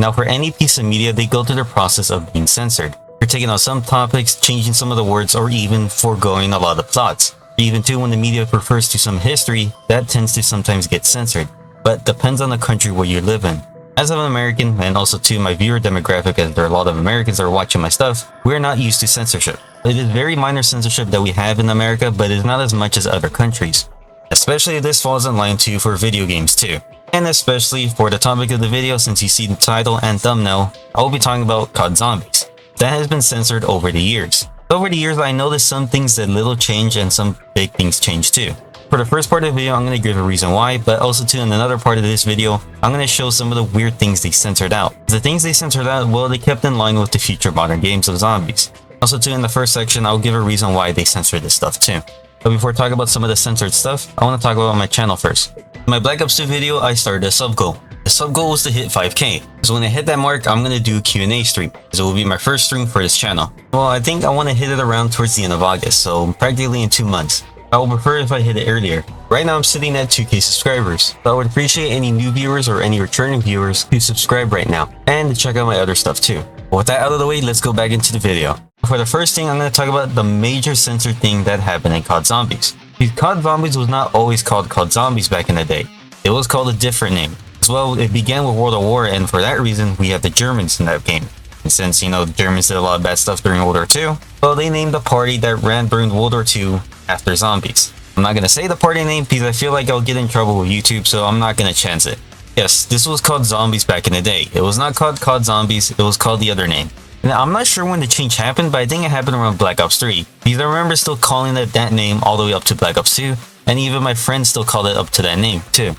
Now for any piece of media, they go through the process of being censored. You're taking out some topics, changing some of the words, or even foregoing a lot of plots. Even too, when the media refers to some history, that tends to sometimes get censored, but depends on the country where you live in. As an American, and also to my viewer demographic, as there are a lot of Americans that are watching my stuff, we're not used to censorship. It is very minor censorship that we have in America, but it's not as much as other countries. Especially this falls in line too for video games too. And especially for the topic of the video, since you see the title and thumbnail, I will be talking about COD Zombies. That has been censored over the years. Over the years, I noticed some things that little change and some big things change too. For the first part of the video, I'm going to give a reason why, but also too in another part of this video, I'm going to show some of the weird things they censored out. The things they censored out, well, they kept in line with the future modern games of zombies. Also too, in the first section, I'll give a reason why they censored this stuff too. But before talking about some of the censored stuff, I want to talk about my channel first. In my Black Ops 2 video, I started a Subgoal. The Subgoal was to hit 5k. So when I hit that mark, I'm going to do a Q&A stream. So it will be my first stream for this channel. Well, I think I want to hit it around towards the end of August, so practically in 2 months. I would prefer if I hit it earlier. Right now I'm sitting at 2k subscribers, so I would appreciate any new viewers or any returning viewers to subscribe right now, and to check out my other stuff too. But with that out of the way, let's go back into the video. For the first thing, I'm going to talk about the major censored thing that happened in COD Zombies. Because COD Zombies was not always called COD Zombies back in the day. It was called a different name. As well, it began with World War, and for that reason, we have the Germans in that game. And since, you know, the Germans did a lot of bad stuff during World War II, well, they named the party that ran during World War II after zombies. I'm not going to say the party name because I feel like I'll get in trouble with YouTube, so I'm not going to chance it. Yes, this was called Zombies back in the day. It was not called COD Zombies, it was called the other name. Now, I'm not sure when the change happened, but I think it happened around Black Ops 3. Because I remember still calling it that name all the way up to Black Ops 2, and even my friends still called it up to that name too.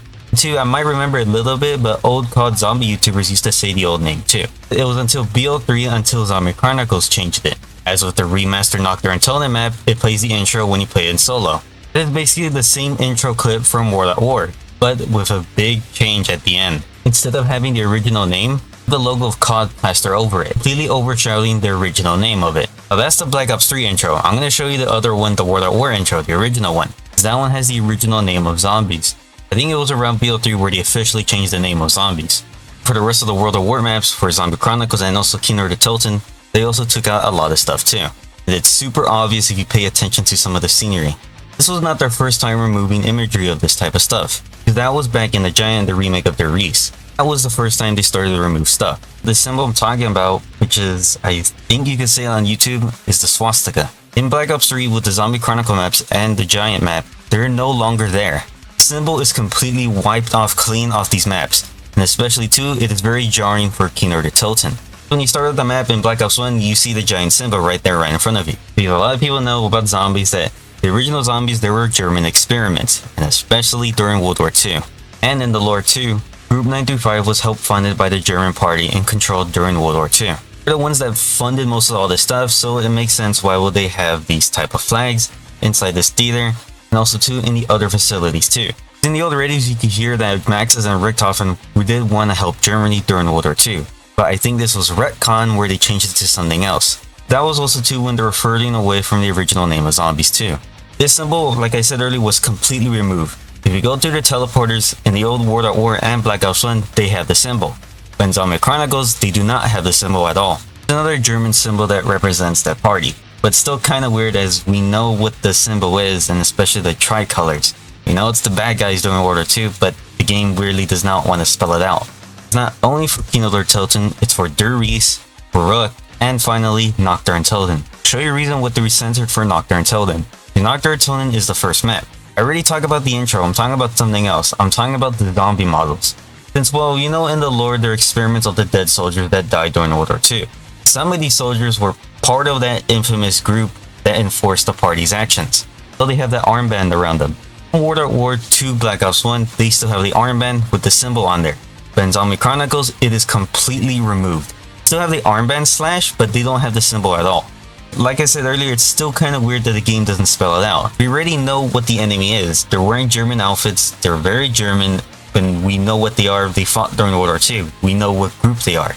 I might remember a little bit, but old COD zombie YouTubers used to say the old name too. It was until BO3 until Zombie Chronicles changed it. As with the remastered Nocturne-Intel map, it plays the intro when you play it in solo. It is basically the same intro clip from World at War, but with a big change at the end. Instead of having the original name, the logo of COD plastered over it, completely overshadowing the original name of it. Now that's the Black Ops 3 intro. I'm going to show you the other one, the World at War intro, the original one. That one has the original name of Zombies. I think it was around BO3 where they officially changed the name of Zombies. For the rest of the World of War maps, for Zombie Chronicles and also Keynote to Tilton, they also took out a lot of stuff too. And it's super obvious if you pay attention to some of the scenery. This was not their first time removing imagery of this type of stuff, because that was back in the Giant, the remake of their Reese. That was the first time they started to remove stuff. The symbol I'm talking about, which is, I think you could say on YouTube, is the swastika. In Black Ops 3 with the Zombie Chronicle maps and the Giant map, they're no longer there. The symbol is completely wiped off clean off these maps, and especially too, it is very jarring for Keynote to Tilton. When you start with the map in Black Ops 1, you see the Giant symbol right there right in front of you. Because a lot of people know about zombies that the original zombies, they were German experiments, and especially during World War II. And in the lore too, Group 925 was help funded by the German party and controlled during World War II. They're the ones that funded most of all this stuff, so it makes sense why would they have these type of flags inside this theater, and also too in the other facilities too. In the old radios you could hear that Maxis and Richthofen who did want to help Germany during World War II, but I think this was retcon where they changed it to something else. That was also too when they were reverting away from the original name of Zombies too. This symbol, like I said earlier, was completely removed. If you go through the teleporters in the old World at War and Black Ops 1, they have the symbol. But in Zombie Chronicles, they do not have the symbol at all. It's another German symbol that represents that party. But still kind of weird as we know what the symbol is, and especially the tricolors. We know it's the bad guys during World War II, but the game weirdly does not want to spell it out. It's not only for Keynote to Tilton, it's for Der Reese, Baruch, and finally Nocturne Tilton. Show you a reason what they recensored for Nocturne Tilton. The Nocturne Tilton is the first map. I already talked about the intro, I'm talking about something else. I'm talking about the zombie models. Since, well, you know in the lore there are experiments of the dead soldiers that died during World War II. Some of these soldiers were part of that infamous group that enforced the party's actions. So they have that armband around them. In World War II Black Ops 1, they still have the armband with the symbol on there. But in Zombie Chronicles, it is completely removed. Still have the armband slash, but they don't have the symbol at all. Like I said earlier, it's still kind of weird that the game doesn't spell it out. We already know what the enemy is. They're wearing German outfits, they're very German, and we know what they are. They fought during World War II. We know what group they are.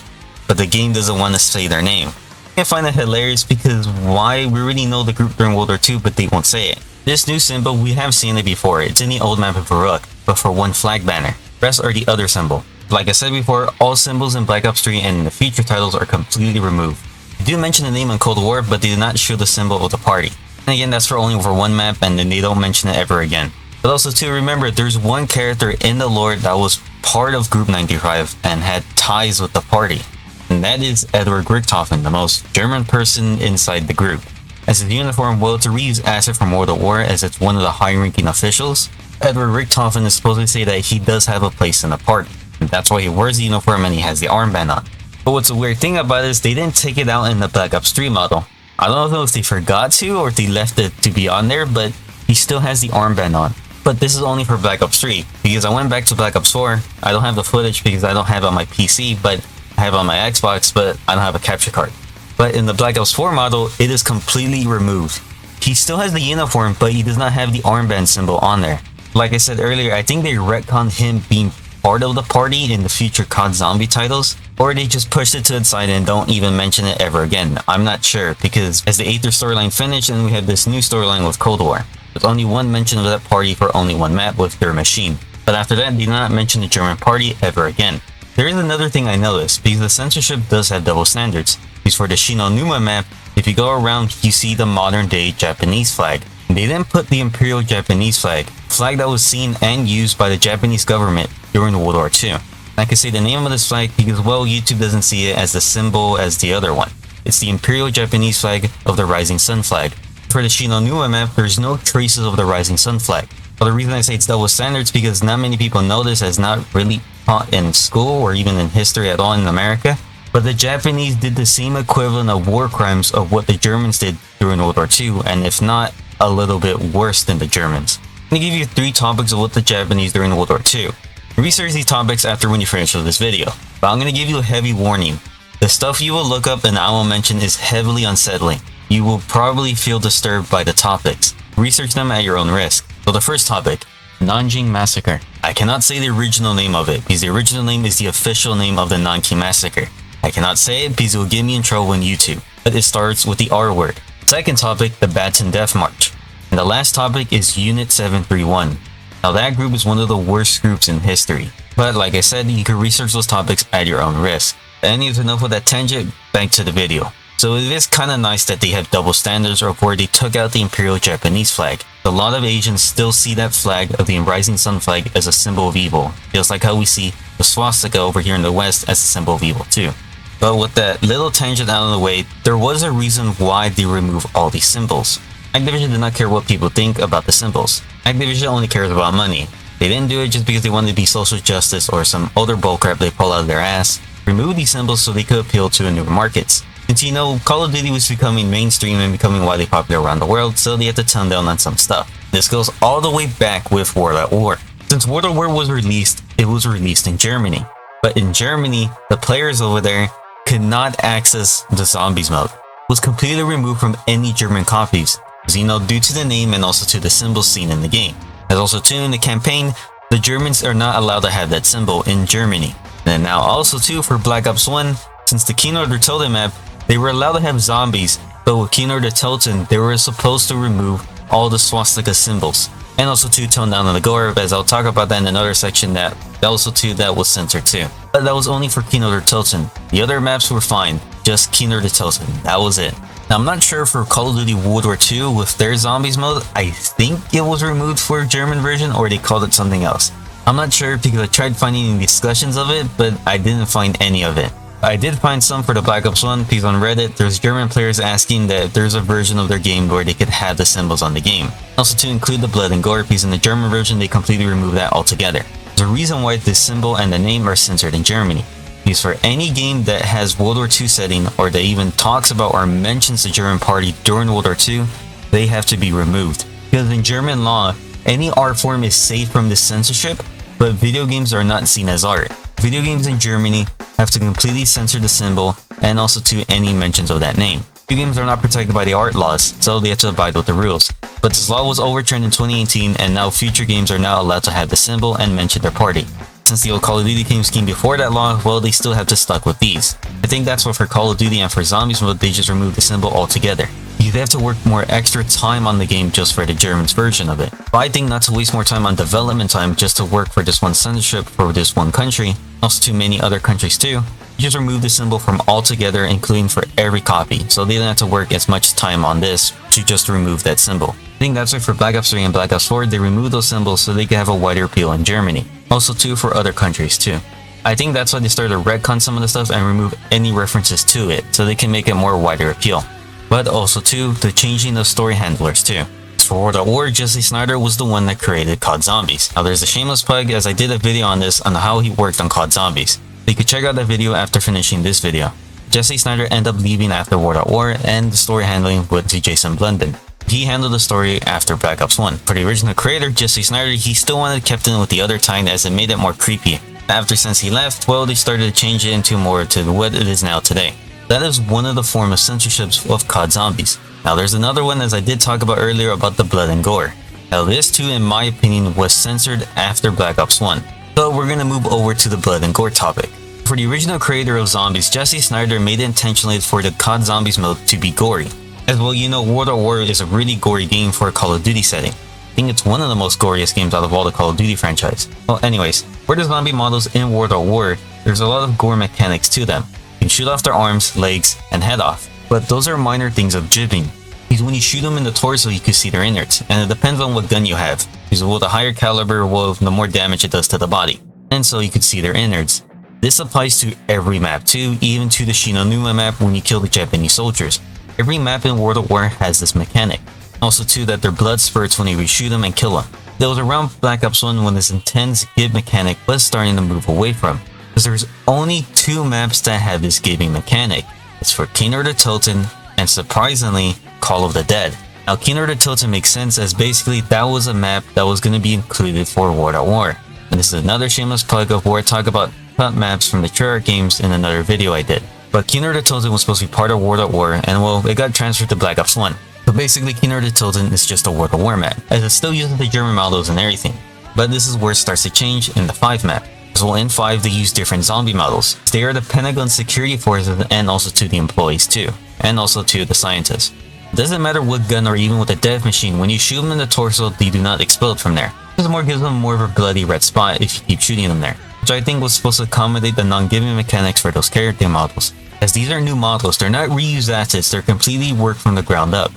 But the game doesn't want to say their name. I find that hilarious because why? We already know the group during World War II, but they won't say it. This new symbol, we have seen it before. It's in the old map of Baruch, but for one flag banner. The rest are the other symbol. Like I said before, all symbols in Black Ops 3 and in the feature titles are completely removed. They do mention the name in Cold War, but they do not show the symbol of the party. And again, that's for only for one map, and then they don't mention it ever again. But also too, remember, there's one character in the lore that was part of Group 95 and had ties with the party. And that is Edward Richthofen, the most German person inside the group. As his uniform, well, it's a reused asset from World at War, as it's one of the high-ranking officials. Edward Richthofen is supposed to say that he does have a place in the party. And that's why he wears the uniform and he has the armband on. But what's a weird thing about it is they didn't take it out in the Black Ops 3 model. I don't know if they forgot to or if they left it to be on there, but he still has the armband on. But this is only for Black Ops 3, because I went back to Black Ops 4. I don't have the footage because I don't have it on my PC, but I have it on my Xbox, but I don't have a capture card. But in the Black Ops 4 model, it is completely removed. He still has the uniform, but he does not have the armband symbol on there. Like I said earlier, I think they retconned him being part of the party in the future COD Zombie titles, or they just pushed it to the side and don't even mention it ever again. I'm not sure, because as the Aether storyline finished and we have this new storyline with Cold War, there's only one mention of that party for only one map with their machine. But after that, they did not mention the German party ever again. There is another thing I noticed, because the censorship does have double standards. Because for the Shinonuma map, if you go around, you see the modern day Japanese flag. They then put the Imperial Japanese flag that was seen and used by the Japanese government during World War II. I can say the name of this flag because, well, YouTube doesn't see it as the symbol as the other one. It's the Imperial Japanese flag of the Rising Sun flag. For the Shinonuma map, there's no traces of the Rising Sun flag. But the reason I say it's double standards because not many people know this, as not really taught in school or even in history at all in America. But the Japanese did the same equivalent of war crimes of what the Germans did during World War II, and if not, a little bit worse than the Germans. I'm going to give you 3 topics of what the Japanese during World War II. Research these topics after when you finish with this video, but I'm going to give you a heavy warning. The stuff you will look up and I will mention is heavily unsettling. You will probably feel disturbed by the topics. Research them at your own risk. So the first topic, Nanjing Massacre. I cannot say the original name of it because the original name is the official name of the Nanking Massacre. I cannot say it because it will get me in trouble on YouTube, but it starts with the R word. Second topic, the Baton Death March. And the last topic is Unit 731. Now that group is one of the worst groups in history. But like I said, you can research those topics at your own risk. Anyways, enough with that tangent, back to the video. So it is kinda nice that they have double standards of where they took out the Imperial Japanese flag. A lot of Asians still see that flag of the Rising Sun flag as a symbol of evil, just like how we see the swastika over here in the West as a symbol of evil too. But with that little tangent out of the way, there was a reason why they removed all these symbols. Activision did not care what people think about the symbols. Activision only cares about money. They didn't do it just because they wanted to be social justice or some other bullcrap they pull out of their ass. Remove these symbols so they could appeal to newer markets. Since you know, Call of Duty was becoming mainstream and becoming widely popular around the world, so they had to tone down on some stuff. This goes all the way back with World at War. Since World at War was released, it was released in Germany. But in Germany, the players over there could not access the Zombies mode. It was completely removed from any German copies, because, you know, due to the name and also to the symbols seen in the game. As also too, in the campaign, the Germans are not allowed to have that symbol in Germany. And now also too, for Black Ops 1, since the Keynote or Totem map, they were allowed to have zombies, but with Keynote or Totem, they were supposed to remove all the swastika symbols. And also to tone down on the Gore, as I'll talk about that in another section that also too that was censored too. But that was only for Keynote or Totem. The other maps were fine, just Keynote or Totem, that was it. Now I'm not sure for Call of Duty World War II with their zombies mode, I think it was removed for a German version or they called it something else. I'm not sure because I tried finding discussions of it, but I didn't find any of it. I did find some for the Black Ops 1 because on Reddit there's German players asking that there's a version of their game where they could have the symbols on the game. Also to include the blood and gore because in the German version they completely removed that altogether. There's a reason why this symbol and the name are censored in Germany. Because for any game that has World War II setting or that even talks about or mentions the German party during World War II, they have to be removed. Because in German law, any art form is safe from this censorship, but video games are not seen as art. Video games in Germany have to completely censor the symbol and also to any mentions of that name. Video games are not protected by the art laws, so they have to abide with the rules. But this law was overturned in 2018 and now future games are now allowed to have the symbol and mention their party. Since the old Call of Duty games came before that law, well, they still have to stuck with these. I think that's why for Call of Duty and for Zombies mode, they just removed the symbol altogether. they have to work more extra time on the game just for the German's version of it. But I think not to waste more time on development time just to work for this one censorship for this one country, also to many other countries too, just remove the symbol from altogether, including for every copy, so they don't have to work as much time on this to just remove that symbol. I think that's why for Black Ops 3 and Black Ops 4 they remove those symbols so they can have a wider appeal in Germany, also too for other countries too. I think that's why they started to retcon some of the stuff and remove any references to it so they can make it more wider appeal. But also too, the changing of story handlers too. For World at War, Jesse Snyder was the one that created COD Zombies. Now there's a shameless plug as I did a video on this on how he worked on COD Zombies. So you could check out that video after finishing this video. Jesse Snyder ended up leaving after World at War and the story handling went to Jason Blunden. He handled the story after Black Ops 1. For the original creator, Jesse Snyder, he still wanted to keep it with the other time as it made it more creepy. After since he left, well, they started to change it into more to what it is now today. That is one of the form of censorships of COD Zombies. Now there's another one as I did talk about earlier about the blood and gore. Now this too in my opinion was censored after Black Ops 1. So we're gonna move over to the blood and gore topic. For the original creator of Zombies, Jesse Snyder made it intentionally for the COD Zombies mode to be gory. As well, you know, World at War is a really gory game for a Call of Duty setting. I think it's one of the most goriest games out of all the Call of Duty franchise. Well anyways, for the zombie models in World at War, there's a lot of gore mechanics to them. You can shoot off their arms, legs, and head off. But those are minor things of jibbing. Because when you shoot them in the torso, you can see their innards, and it depends on what gun you have. Because with a higher caliber, well, the more damage it does to the body. And so you can see their innards. This applies to every map too, even to the Shinonuma map when you kill the Japanese soldiers. Every map in World at War has this mechanic. Also too that their blood spurts when you reshoot them and kill them. That was around Black Ops 1 when this intense gib mechanic was starting to move away from. Because there's only 2 maps that have this giving mechanic. It's for Kino the Toten and surprisingly, Call of the Dead. Now Kino the Toten makes sense as basically that was a map that was going to be included for World at War. And this is another shameless plug of where I talk about cut maps from the Treyarch games in another video I did. But Kino the Toten was supposed to be part of World at War and well, it got transferred to Black Ops 1. So basically Kino the Toten is just a World at War map, as it still uses the German models and everything. But this is where it starts to change in the 5 map. So in 5 they use different zombie models. They are the Pentagon security forces and also to the employees too. And also to the scientists. It doesn't matter what gun or even with a death machine, when you shoot them in the torso they do not explode from there. This more gives them more of a bloody red spot if you keep shooting them there. Which I think was supposed to accommodate the non-giving mechanics for those character models. As these are new models, they're not reused assets, they're completely worked from the ground up.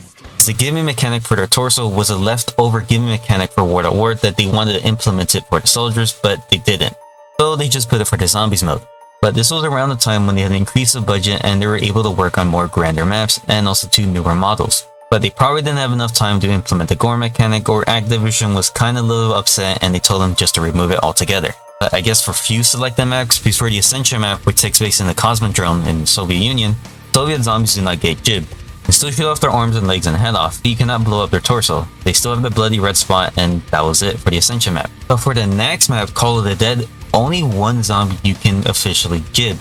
The giving mechanic for their torso was a leftover giving mechanic for World at War that they wanted to implement it for the soldiers, but they didn't. So they just put it for the zombies mode. But this was around the time when they had increased the budget and they were able to work on more grander maps and also 2 newer models. But they probably didn't have enough time to implement the gore mechanic, or Activision was kinda a little upset and they told them just to remove it altogether. But I guess for few selected maps, because for the Ascension map which takes place in the Cosmodrome in the Soviet Union, Soviet zombies do not get jibbed. They still shoot off their arms and legs and head off, but you cannot blow up their torso. They still have the bloody red spot and that was it for the Ascension map. But for the next map, Call of the Dead, only one zombie you can officially jib.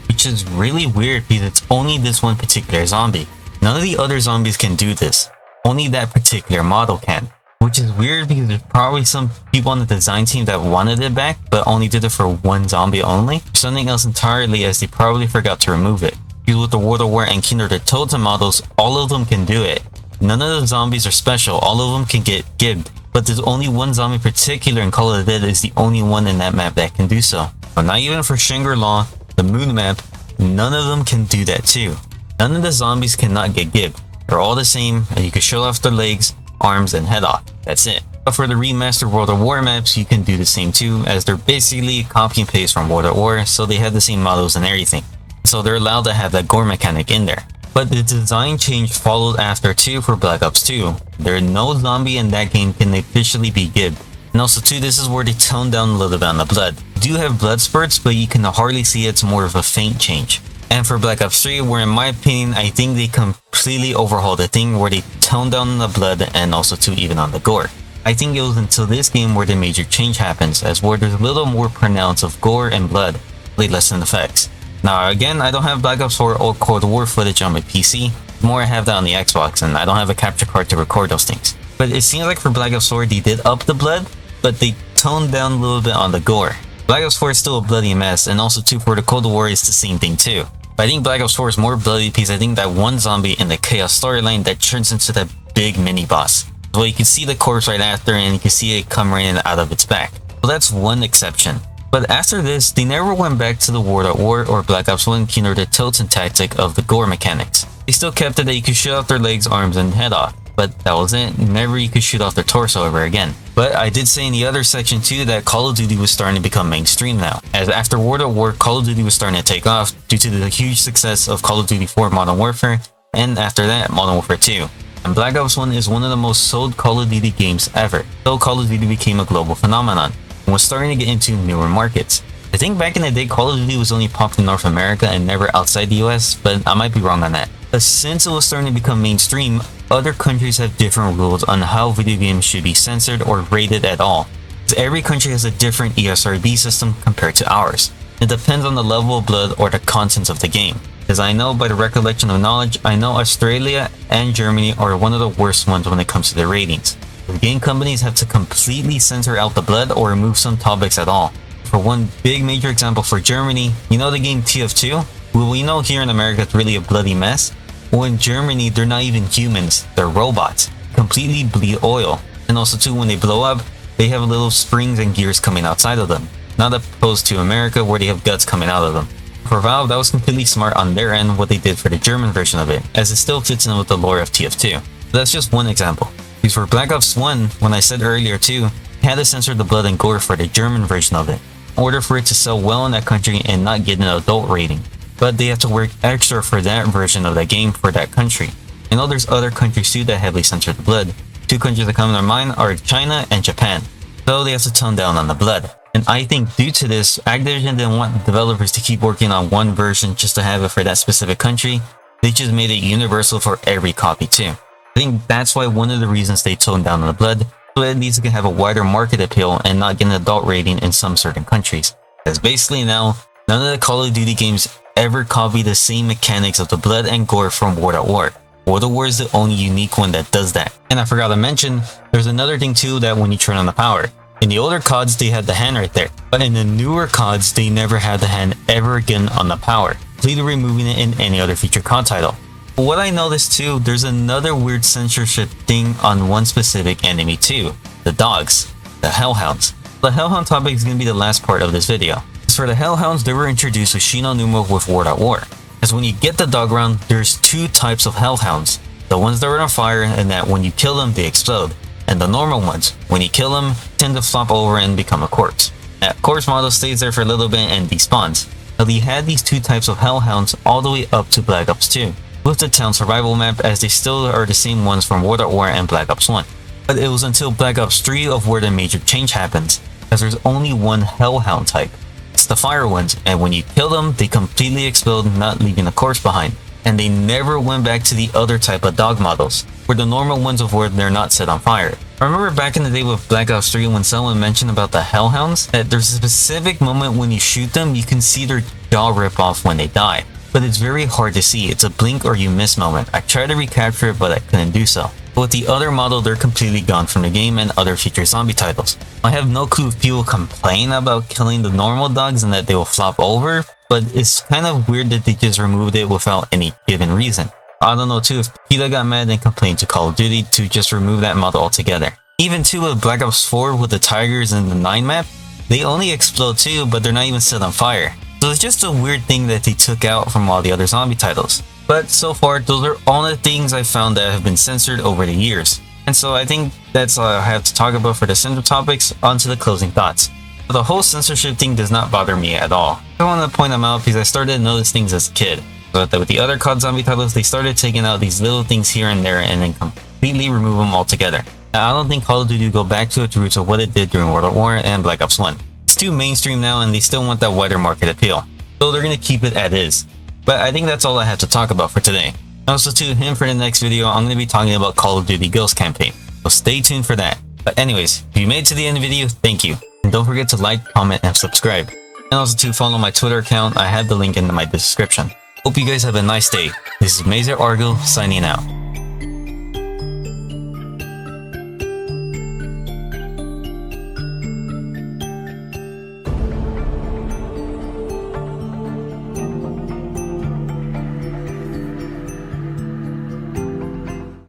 Which is really weird because it's only this one particular zombie. None of the other zombies can do this. Only that particular model can. Which is weird because there's probably some people on the design team that wanted it back, but only did it for one zombie only. Something else entirely as they probably forgot to remove it. Because with the World at War and Kino the Toten models, all of them can do it. None of the zombies are special, all of them can get gibbed. But there's only one zombie in particular in Call of the Dead is the only one in that map that can do so. But not even for Shangri-La, the moon map, none of them can do that too. None of the zombies cannot get gibbed. They're all the same, and you can show off their legs, arms, and head off. That's it. But for the remastered World at War maps, you can do the same too, as they're basically copy and paste from World at War, so they have the same models and everything. So they're allowed to have that gore mechanic in there. But the design change followed after too for Black Ops 2. There are no zombie in that game can officially be gibbed. And also too, this is where they tone down a little bit on the blood. You do have blood spurts, but you can hardly see it's more of a faint change. And for Black Ops 3, where in my opinion, I think they completely overhauled the thing where they toned down on the blood and also too even on the gore. I think it was until this game where the major change happens, as where there's a little more pronounced of gore and blood, way less than effects. Now again, I don't have Black Ops 4 or COD War footage on my PC, more I have that on the Xbox and I don't have a capture card to record those things. But it seems like for Black Ops 4 they did up the blood, but they toned down a little bit on the gore. Black Ops 4 is still a bloody mess, and also too for the COD War is the same thing too. But I think Black Ops 4 is more bloody because I think that one zombie in the Chaos storyline that turns into that big mini boss. Well, you can see the corpse right after and you can see it come raining out of its back. So that's one exception. But after this, they never went back to the World at War or Black Ops 1 keen or the totem tactic of the Gore mechanics. They still kept it that you could shoot off their legs, arms, and head off. But that was it, never you could shoot off their torso ever again. But I did say in the other section too that Call of Duty was starting to become mainstream now, as after World at War, Call of Duty was starting to take off due to the huge success of Call of Duty 4 Modern Warfare, and after that, Modern Warfare 2. And Black Ops 1 is one of the most sold Call of Duty games ever, so Call of Duty became a global phenomenon, and was starting to get into newer markets. I think back in the day, Call of Duty was only popular in North America and never outside the US, but I might be wrong on that. But since it was starting to become mainstream, other countries have different rules on how video games should be censored or rated at all. Because every country has a different ESRB system compared to ours. It depends on the level of blood or the contents of the game. As I know by the recollection of knowledge, I know Australia and Germany are one of the worst ones when it comes to their ratings. The game companies have to completely censor out the blood or remove some topics at all. For one big major example for Germany, you know the game TF2? Well, we know here in America it's really a bloody mess. Well, in Germany, they're not even humans, they're robots. Completely bleed oil. And also too, when they blow up, they have little springs and gears coming outside of them. Not opposed to America where they have guts coming out of them. For Valve, that was completely smart on their end what they did for the German version of it, as it still fits in with the lore of TF2. But that's just one example. Because for Black Ops 1, when I said earlier too, they had to censor the blood and gore for the German version of it, in order for it to sell well in that country and not get an adult rating. But they have to work extra for that version of that game for that country. I know there's other countries too that heavily censor the blood. Two countries that come to their mind are China and Japan. So they have to tone down on the blood. And I think due to this, Activision didn't want developers to keep working on one version just to have it for that specific country. They just made it universal for every copy too. I think that's why one of the reasons they toned down on the blood, so at least it can have a wider market appeal and not get an adult rating in some certain countries. Because basically now, none of the Call of Duty games ever copy the same mechanics of the blood and gore from World at War. World at War is the only unique one that does that. And I forgot to mention, there's another thing too that when you turn on the power. In the older CODs, they had the hand right there. But in the newer CODs, they never had the hand ever again on the power, completely removing it in any other future COD title. But what I noticed too, there's another weird censorship thing on one specific enemy too. The dogs. The Hellhounds. The Hellhound topic is going to be the last part of this video. As for the Hellhounds, they were introduced with Shino Numa with World at War. As when you get the dog round, there's two types of Hellhounds. The ones that are on fire and that when you kill them, they explode. And the normal ones, when you kill them, tend to flop over and become a corpse. That corpse model stays there for a little bit and despawns. Now they had these two types of Hellhounds all the way up to Black Ops 2, with the town survival map, as they still are the same ones from World at War and Black Ops 1. But it was until Black Ops 3 of where the major change happens, as there's only one Hellhound type. It's the fire ones, and when you kill them, they completely explode, not leaving a corpse behind. And they never went back to the other type of dog models, where the normal ones of where they're not set on fire. I remember back in the day with Black Ops 3 when someone mentioned about the Hellhounds, that there's a specific moment when you shoot them, you can see their jaw rip off when they die. But it's very hard to see, it's a blink or you miss moment. I tried to recapture it, but I couldn't do so. But with the other model, they're completely gone from the game and other future zombie titles. I have no clue if people complain about killing the normal dogs and that they will flop over, but it's kind of weird that they just removed it without any given reason. I don't know too if PETA got mad and complained to Call of Duty to just remove that model altogether. Even too with Black Ops 4 with the tigers and the 9 map, they only explode too, but they're not even set on fire. So it's just a weird thing that they took out from all the other zombie titles. But so far, those are all the things I found that have been censored over the years. And so I think that's all I have to talk about for the central topics. On to the closing thoughts. The whole censorship thing does not bother me at all. I want to point them out because I started to notice things as a kid. But with the other COD zombie titles, they started taking out these little things here and there and then completely remove them altogether. Now, I don't think Call of Duty will go back to its roots of what it did during World at War and Black Ops 1. It's too mainstream now and they still want that wider market appeal. So they're going to keep it as is. But I think that's all I have to talk about for today. Also tune in for the next video, I'm going to be talking about Call of Duty Ghost campaign. So stay tuned for that. But anyways, if you made it to the end of the video, thank you. And don't forget to like, comment, and subscribe. And also to follow my Twitter account, I have the link in my description. Hope you guys have a nice day. This is Mazer Argo signing out.